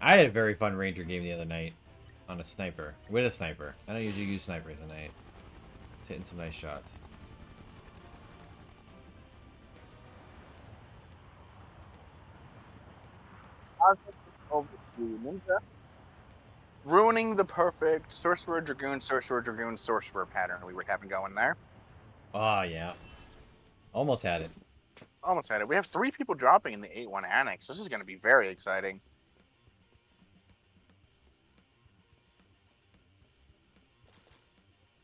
I had a very fun Ranger game the other night on a sniper. With a sniper. I don't usually use snipers at night. It's hitting some nice shots. Over to Ninja. Ruining the perfect Sorcerer, Dragoon, Sorcerer, Dragoon, Sorcerer pattern we were having going there. Oh, yeah. Almost had it. Almost had it. We have 3 people dropping in the 8-1 Annex. This is going to be very exciting.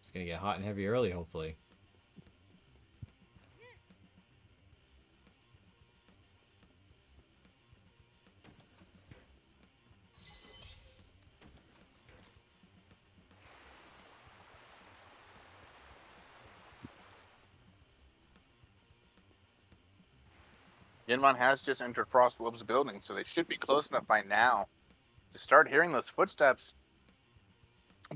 It's going to get hot and heavy early, hopefully. Yinvan has just entered Frostwolf's building, so they should be close enough by now to start hearing those footsteps.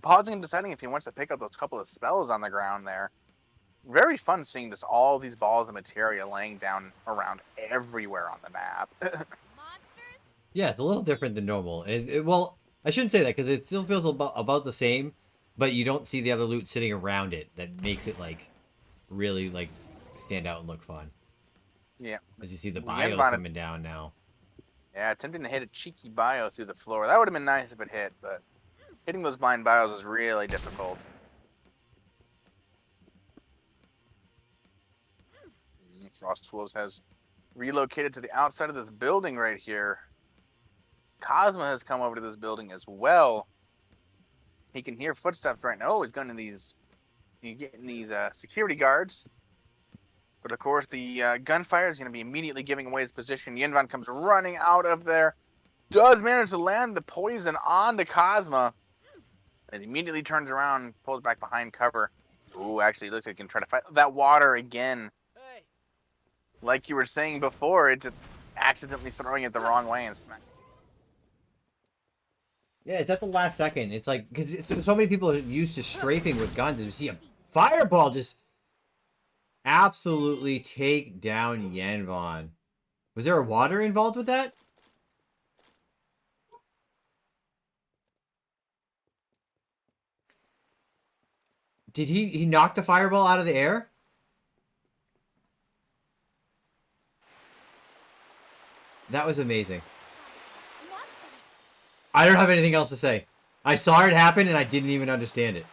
Pausing and deciding if he wants to pick up those couple of spells on the ground there. Very fun seeing just all these balls of materia laying down around everywhere on the map. Yeah, it's a little different than normal. Well, I shouldn't say that because it still feels about the same, but you don't see the other loot sitting around it that makes it like really like stand out and look fun. Yeah. As you see the bios coming down now. Yeah, attempting to hit a cheeky bio through the floor. That would have been nice if it hit, but hitting those blind bios is really difficult. Frostwolves has relocated to the outside of this building right here. Cosma has come over to this building as well. He can hear footsteps right now. Oh, he's going to these security guards. But of course, the gunfire is going to be immediately giving away his position. Yinvan comes running out of there. Does manage to land the poison onto Cosma. And immediately turns around, pulls back behind cover. Ooh, actually looks like he can try to fight that water again. Hey. Like you were saying before, it just accidentally throwing it the wrong way and smack. Yeah, it's at the last second. It's like, because so many people are used to strafing with guns, and you see a fireball just absolutely take down Yanvon. Was there a water involved with that? Did he knock the fireball out of the air? That was amazing. I don't have anything else to say. I saw it happen and I didn't even understand it.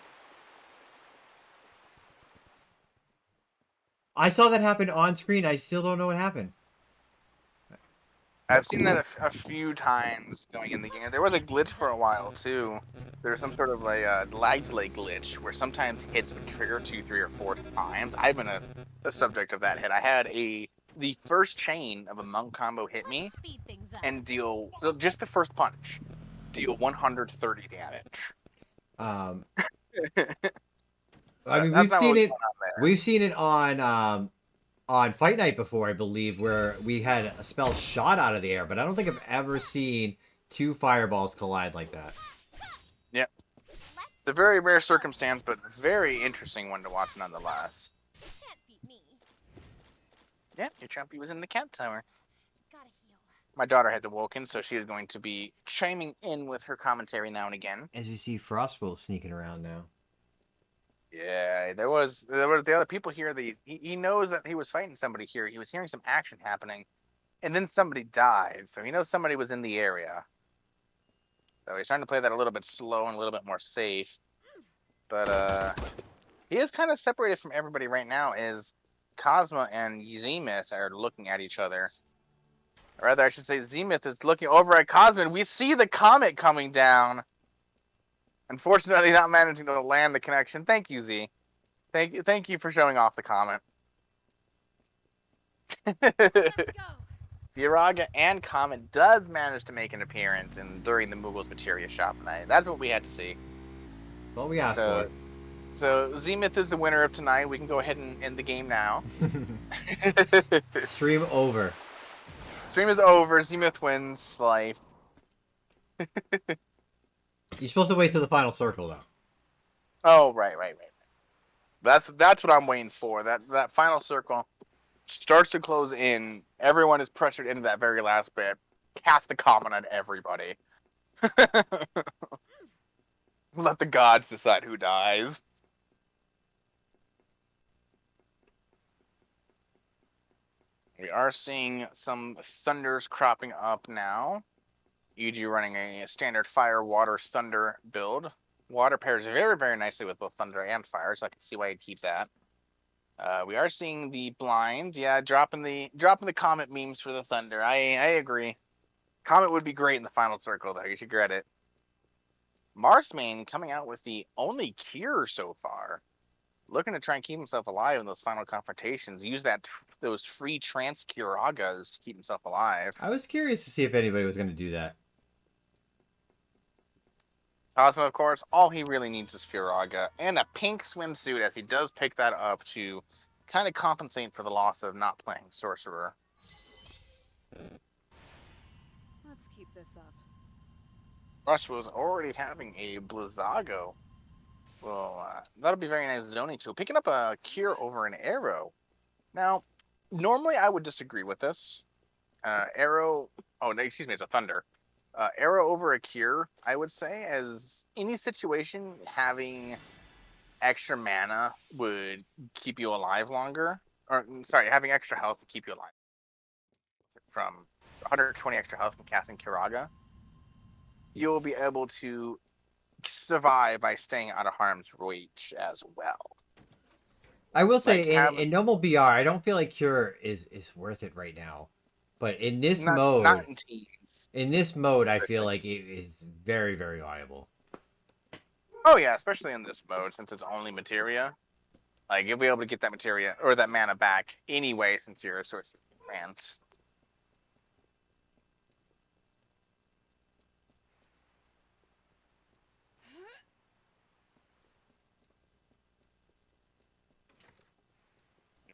I saw that happen on screen. I still don't know what happened. I've seen that a few times going in the game. There was a glitch for a while too. There was some sort of a lag delay glitch where sometimes hits would trigger 2, 3, or 4 times. I've been a subject of that hit. I had the first chain of a monk combo hit me and deal just the first punch, deal 130 damage. I mean, we've seen it on Fight Night before, I believe, where we had a spell shot out of the air, but I don't think I've ever seen 2 fireballs collide like that. Yep. It's a very rare circumstance, but very interesting one to watch nonetheless. Yeah, your Chumpy was in the cat tower. My daughter has awoken, so she is going to be chiming in with her commentary now and again. As we see Frostwolf sneaking around now. Yeah, there was the other people here. He knows that he was fighting somebody here. He was hearing some action happening, and then somebody died. So he knows somebody was in the area. So he's trying to play that a little bit slow and a little bit more safe. But he is kind of separated from everybody right now. As Cosma and Zenith are looking at each other. Or rather, I should say Zenith is looking over at Cosma. And we see the comet coming down. Unfortunately, not managing to land the connection. Thank you, Z. Thank you for showing off the comment. Let's go. Viraga and Comet does manage to make an appearance during the Moogle's Materia Shop night. That's what we had to see. Well, we asked for it. So Zenith is the winner of tonight. We can go ahead and end the game now. Stream over. Stream is over. Zenith wins life. You're supposed to wait till the final circle, though. Oh, right. That's what I'm waiting for. That final circle starts to close in. Everyone is pressured into that very last bit. cast the comment on everybody. Let the gods decide who dies. We are seeing some thunders cropping up now. EG running a standard fire, water, thunder build. Water pairs very, very nicely with both thunder and fire, so I can see why you'd keep that. We are seeing the blinds. Yeah, dropping the comet memes for the thunder. I agree. Comet would be great in the final circle, though. You should get it. Marthmain coming out with the only cure so far. Looking to try and keep himself alive in those final confrontations. Use those free trance Curagas to keep himself alive. I was curious to see if anybody was going to do that. Cosmo, of course, all he really needs is Furaga and a pink swimsuit, as he does pick that up to kind of compensate for the loss of not playing Sorcerer. Let's keep this up. Rush was already having a Blizzago. Well, that'll be very nice zoning tool. Picking up a Cure over an Arrow. Now, normally I would disagree with this. Arrow, oh, no, excuse me, it's a Thunder. Arrow over a Cure, I would say, as any situation having extra mana would keep you alive longer. Or, sorry, having extra health to keep you alive. From 120 extra health from casting Curaga, you'll be able to survive by staying out of harm's reach as well. I will say, in normal BR, I don't feel like Cure is worth it right now. But in this mode, not in teams. In this mode, I feel like it is very, very viable. Oh yeah, especially in this mode, since it's only materia. Like, you'll be able to get that materia, or that mana back anyway, since you're a sorcerer rant.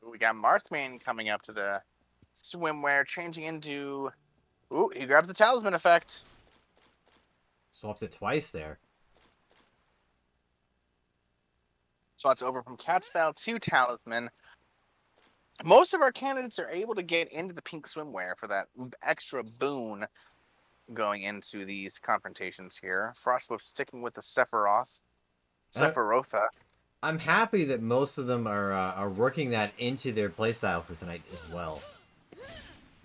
We got Marthmain coming up to the swimwear, changing into... Ooh, he grabs the talisman effect. Swapped it twice there. So it's over from Catspell to Talisman. Most of our candidates are able to get into the pink swimwear for that extra boon going into these confrontations here. Frostwolf sticking with the Sephiroth. Sephirotha. I'm happy that most of them are working that into their playstyle for tonight as well.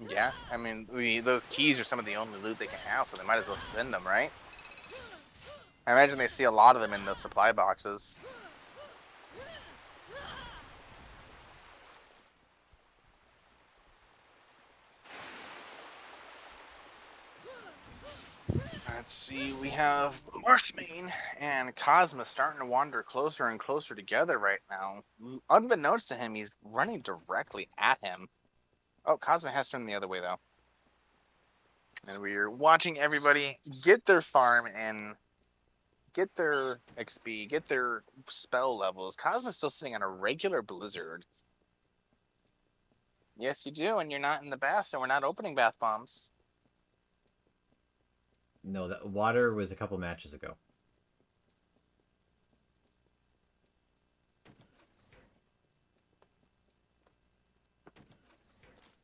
Yeah, I mean, those keys are some of the only loot they can have, so they might as well spend them, right? I imagine they see a lot of them in those supply boxes. Let's see, we have Marthmain and Cosma starting to wander closer and closer together right now. Unbeknownst to him, he's running directly at him. Oh, Cosma has turned the other way, though. And we're watching everybody get their farm and get their XP, get their spell levels. Cosma's still sitting on a regular Blizzard. Yes, you do, and you're not in the bath, so we're not opening bath bombs. No, that water was a couple matches ago.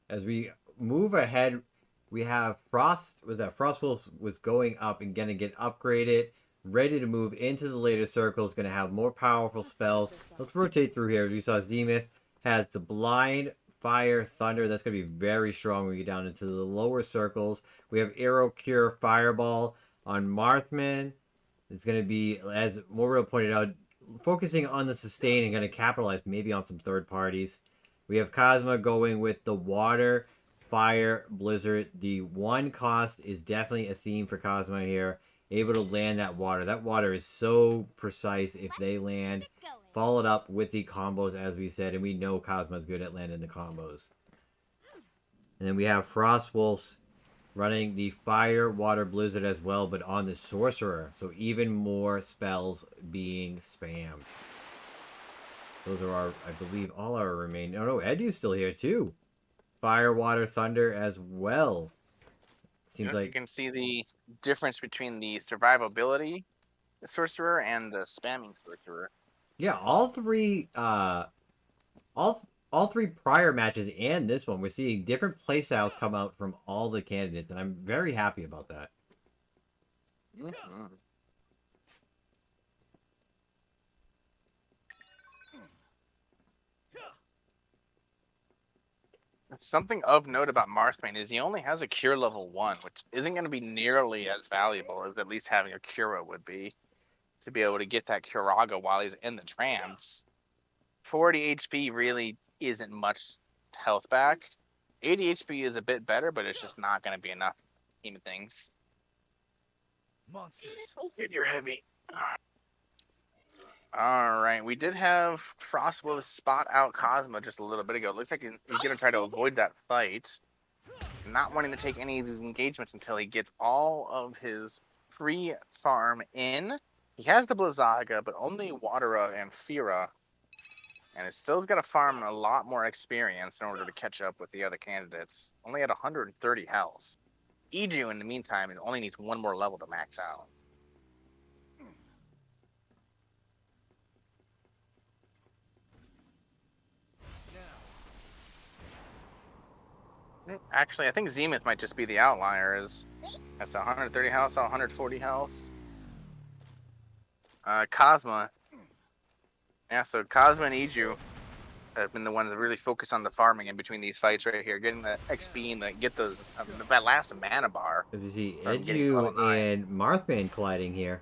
As we move ahead, we have Frostwolf was going up and gonna get upgraded, ready to move into the later circles, gonna have more powerful spells. Let's rotate through here. We saw Zenith has the blind, fire, thunder. That's gonna be very strong when we get down into the lower circles. We have Arrow, Cure, Fireball on Marthman. It's gonna be, as Morrill pointed out, focusing on the sustain and gonna capitalize maybe on some third parties. We have Cosma going with the water, fire, blizzard. The one cost is definitely a theme for Cosma here. Able to land that water. That water is so precise if they land. Followed up with the combos, as we said, and we know Cosma's good at landing the combos. And then we have Frostwolves running the fire, water, blizzard as well, but on the sorcerer. So even more spells being spammed. Those are our, I believe, all our remaining... Oh no, Edu's still here too. Fire, water, thunder as well. Seems like... You can see the difference between the survivability sorcerer and the spamming sorcerer. Yeah, all three all three prior matches and this one, we're seeing different playstyles come out from all the candidates, and I'm very happy about that. Mm-hmm. Something of note about Marthbane is he only has a cure level 1, which isn't going to be nearly as valuable as at least having a Cura would be to be able to get that Curaga while he's in the trance. 40 HP really isn't much health back. 80 HP is a bit better, but it's just not going to be enough scheme of things. Monsters. You're heavy. All right, we did have Frostwolf spot out Cosmo just a little bit ago. It looks like he's going to try to avoid that fight. Not wanting to take any of these engagements until he gets all of his free farm in. He has the Blizzaga, but only Watera and Fira. And it's still got to farm a lot more experience in order to catch up with the other candidates. Only at 130 health. Iju, in the meantime, it only needs one more level to max out. Actually, I think Zenith might just be the outlier. That's 130 health, 140 health. Cosma. Yeah, so Cosma and Iju have been the ones that really focus on the farming in between these fights right here, getting the XP and get those that last mana bar. If you see from getting to level Edu 9. and Marthbane colliding here.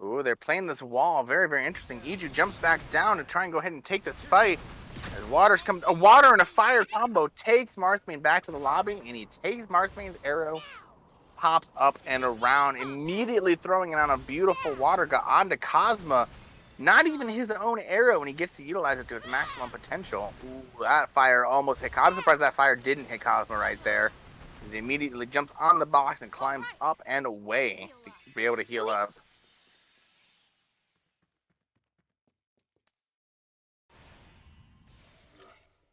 Ooh, they're playing this wall. Very, very interesting. Iju jumps back down to try and go ahead and take this fight. As Waters come, a water and a fire combo takes Marthbane back to the lobby, and he takes Marthbane's arrow, pops up and around, immediately throwing it on a beautiful water gun onto Cosma. Not even his own arrow, and he gets to utilize it to its maximum potential. Ooh, that fire almost hit. I'm surprised that fire didn't hit Cosma right there. He immediately jumps on the box and climbs up and away to be able to heal up.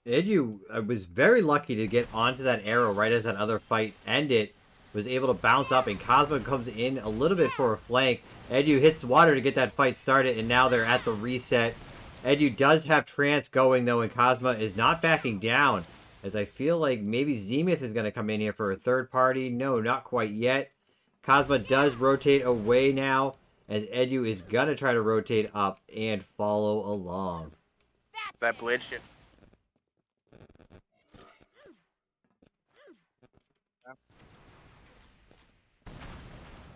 Edu was very lucky to get onto that arrow right as that other fight ended. Was able to bounce up, and Cosmo comes in a little bit for a flank. Edu hits water to get that fight started, and now they're at the reset. Edu does have trance going, though, and Cosmo is not backing down. As I feel like maybe Zenith is going to come in here for a third party. No, not quite yet. Cosmo does rotate away now, as Edu is going to try to rotate up and follow along. That blade shit.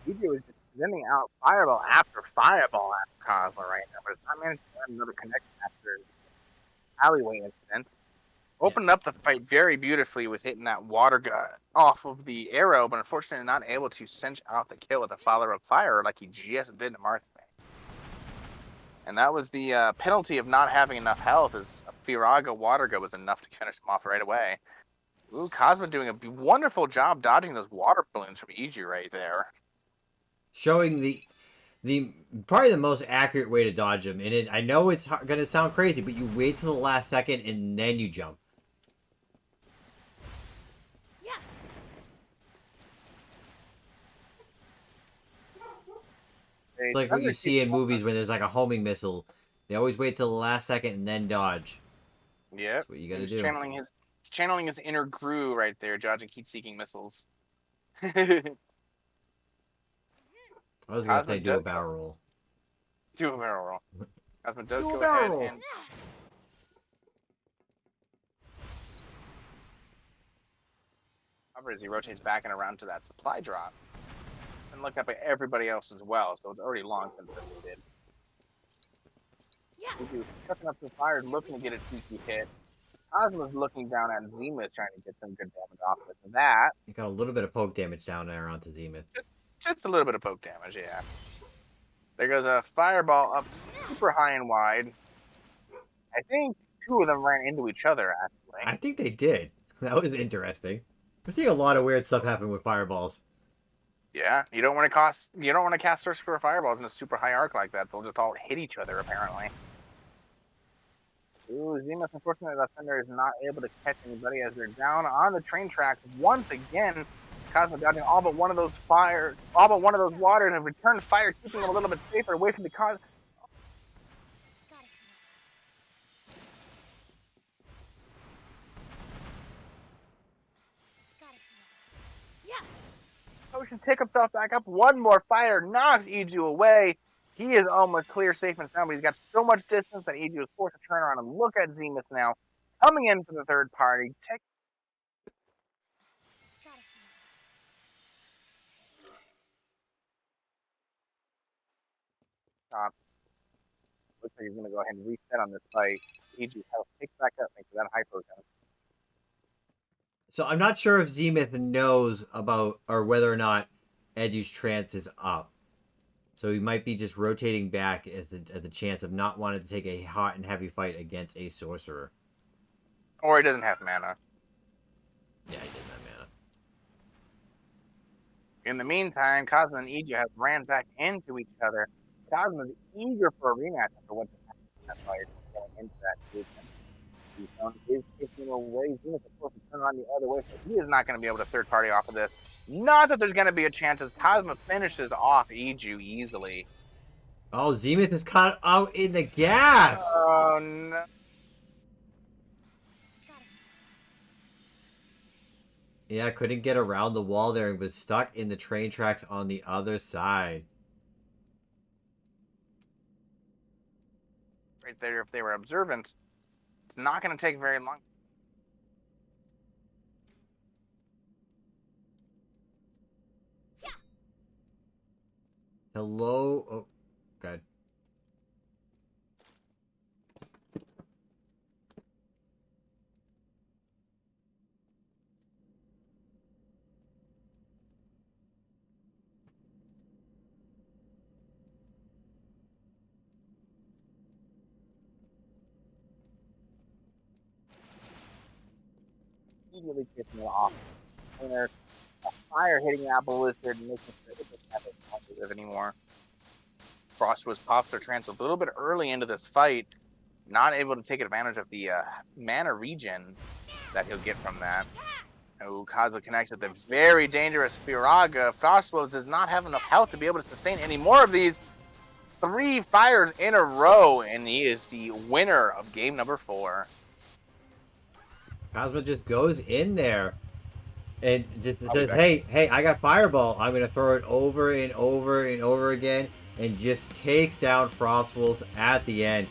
Iju is just sending out fireball after fireball after Cosmo right now, but it's not managed to get another connection after alleyway incident. Opened up the fight very beautifully with hitting that water gun off of the arrow, but unfortunately not able to cinch out the kill with a follow-up fire like he just did to Marthbane. And that was the penalty of not having enough health, as a Firaga water gun was enough to finish him off right away. Ooh, Cosmo doing a wonderful job dodging those water balloons from Iju right there. Showing the probably the most accurate way to dodge them. And I know it's going to sound crazy, but you wait till the last second and then you jump. Yeah. It's like what you see in movies when there's like a homing missile. They always wait till the last second and then dodge. Yep. That's what you got to do. Channeling his inner Gru right there, dodging heat-seeking missiles. I was going to say do a barrel roll. Do a barrel roll. Cosmo does Do a go barrel ahead roll. and... However, as he rotates back and around to that supply drop. And looked up at everybody else as well, so it's already long since they did. Yeah. He's chucking up some fire, looking to get a TP hit. Cosmo's looking down at Zenith, trying to get some good damage off with that. You got a little bit of poke damage down there onto Zenith. Just a little bit of poke damage, yeah. There goes a fireball up super high and wide. I think two of them ran into each other, actually. I think they did. That was interesting. We're seeing a lot of weird stuff happen with fireballs. Yeah, you don't want to cast Sorcerer Fireballs in a super high arc like that. They'll just all hit each other, apparently. Ooh, Zenith, unfortunately, the Thunder is not able to catch anybody as they're down on the train tracks once again. Cosmo dodging all but one of those fire, all but one of those waters, and returned fire, keeping him a little bit safer away from the Cosmo. Got it. Got it. Yeah. Ocean take himself back up. One more fire knocks Iju away. He is almost clear, safe and sound, but he's got so much distance that Iju is forced to turn around and look at Zenith now. Coming in for the third party. Got it. Looks like he's going to go ahead and reset on this fight. Iju's health picks back up, makes that hyper jump. So I'm not sure if Zenith knows about or whether or not Edu's trance is up. So he might be just rotating back as the chance of not wanting to take a hot and heavy fight against a sorcerer. Or he doesn't have mana. Yeah, he doesn't have mana. In the meantime, Cosmo and Iju have ran back into each other. Cosmo is eager for a rematch after what just happened in that fight, going into that movement. He's shown his kicking away. Zenith, of course, turn around the other way, so he is not going to be able to third party off of this. Not that there's going to be a chance as Cosmo finishes off Iju easily. Oh, Zenith is caught out in the gas! Oh, no. Got it. Yeah, couldn't get around the wall there and was stuck in the train tracks on the other side. Right there, if they were observant, it's not going to take very long. Hello? Oh, God. Immediately kicking it off. And there's a fire hitting that ballista and making sure it doesn't have it positive anymore. Frostwoods pops their trance a little bit early into this fight, not able to take advantage of the mana regen that he'll get from that. Oh, Cosmo connects with the very dangerous Firaga. Frostwoods does not have enough health to be able to sustain any more of these. 3 fires in a row, and he is the winner of game number 4. Cosmo just goes in there and just I'll be says, back. hey, I got Fireball. I'm going to throw it over and over and over again and just takes down Frostwolves at the end.